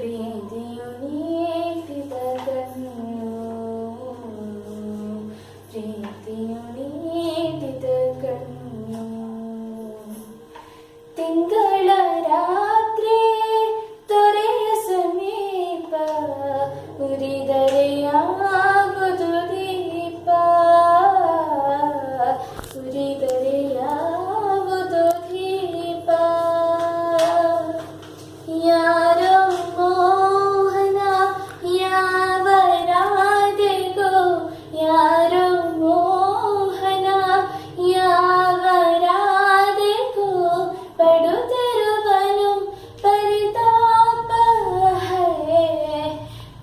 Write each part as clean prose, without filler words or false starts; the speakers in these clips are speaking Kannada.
ಪ್ರೀತಿಯು ನೀಡಿದ ಕಣ್ಣು, ಪ್ರೀತಿಯು ನೀಡಿದ ಕಣ್ಣು. ತಿಂಗಳ ರಾತ್ರಿ ತೊರೆಯ ಸಮೀಪ ಉರಿದರೆ ಯಾವುದು ದೀಪ, ಉರಿದರೆ ಯಾವುದು ದೀಪ. ಯಾರೋ ಮೋಹನ ಯಾವ ರಾಧೆಗೋ, ಯಾರೋ ಮೋಹನ ಯಾವ ರಾಧೆಗೋ ಪಡುತ್ತಿರುವನು ಪರಿತಾಪ,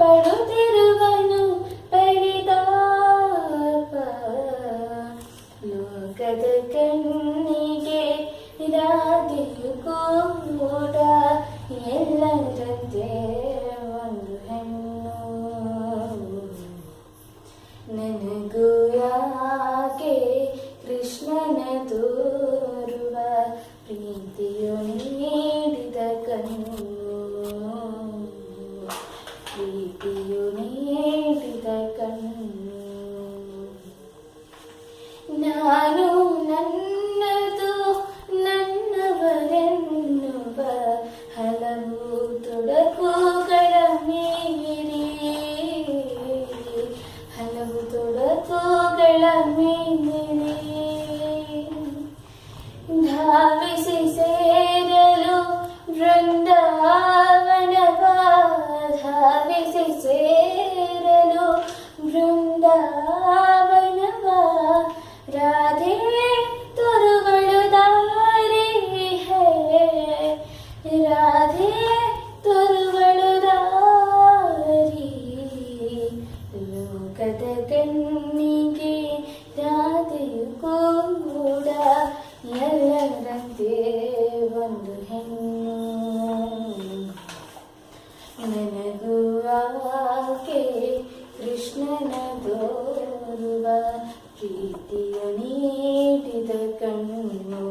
ಪಡುತ್ತಿರುವನು ಪರಿತಾಪ. ಲೋಕದ ಕಣ್ಣಿಗೆ ರಾಧೆಯು ಕೂಡ ಎಲ್ಲರಂತೆ ಒಂದು ಹೆಣ್ಣು. ನನಗೂ ಯಾಕೆ ಕೃಷ್ಣನ ತೋರುವ ಪ್ರೀತಿಯು ನೀಡಿದ ಕಣ್ಣು, ಪ್ರೀತಿಯು ನೀಡಿದ ಕಣ್ಣು. ನಾನು ನನ್ನದು ನನ್ನವರೆನ್ನುವ ಹಲವು ತೊಡಕುಗಳ ಮೀರಿ, ಹಲವು ತೊಡಕುಗಳ ಮೀರಿ ಧಾವಿಸಿ ಸೇರಲು ಬೃಂದಾವನವ, ಧಾವಿಸಿ ಸೇರಲು ಬೃಂದಾವನವ. ರಾಧೆ ತೋರುಗಳು ದಾರಿ, ರಾಧೆ ತೋರುಗಳು ದಾರಿ. ಲೋಕದ ಕಣ್ಣಿಗೆ ರಾಧೆಯು ಕೂಡ ಎಲ್ಲರಂತೆ ಒಂದು ಹೆಣ್ಣು. ನನಗೂ ಆಕೆ ಕೃಷ್ಣನ ತೋರುವ ಪ್ರೀತಿಯು ನೀಡಿದ ಕಣ್ಣು,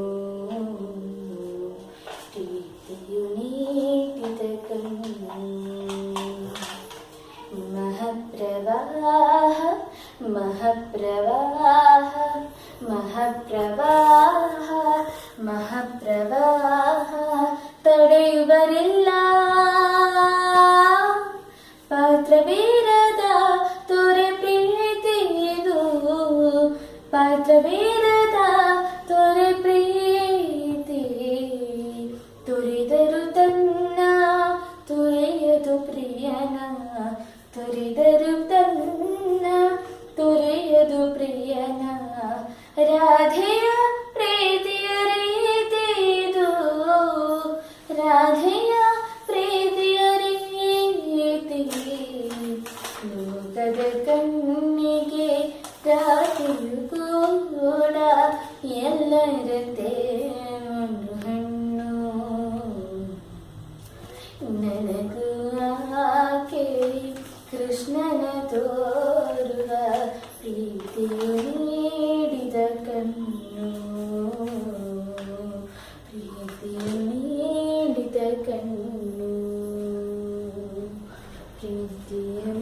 ಪ್ರೀತಿಯು ನೀಡಿದ ಕಣ್ಣು. ಮಹಾಪ್ರವಾಹ ಮಹಾಪ್ರವಾಹ ಮಹಾಪ್ರವಾಹ ಮಹಾಪ್ರವಾಹ ತಡೆಯುವರಿಲ್ಲ. ಪಾತ್ರವೀರದ ತೋರೆ ಪ್ರೀತಿಯಿದು, ಪಾತ್ರವೀರದ ತೋರೆ ಪ್ರೀತಿ. ತೊರೆದರು ತನ್ನ ತೊರೆಯದು ಪ್ರಿಯನ, ತೊರೆದರು ತನ್ನ ತೊರೆಯದು ಪ್ರಿಯನ. ರಾಧೆಯ ಪ್ರೀತಿಯ ರೀತಿದು, ರಾಧೆಯ ಪ್ರೀತಿಯ ರೀತಿ. ಲೋಕದ ಕಣ್ಣಿಗೆ ರಾಧೆಯು ಕೂಡ ಎಲ್ಲರಂತೆ ಒಂದು ಹೆಣ್ಣು. ನನಗೂ ಆಕೆ ಕೃಷ್ಣನ ತೋರುವ ಪ್ರೀತಿಯು ನೀಡಿದ ಕಣ್ಣು, ಪ್ರೀತಿಯು ನೀಡಿದ ಕಣ್ಣು, ಪ್ರೀತಿಯು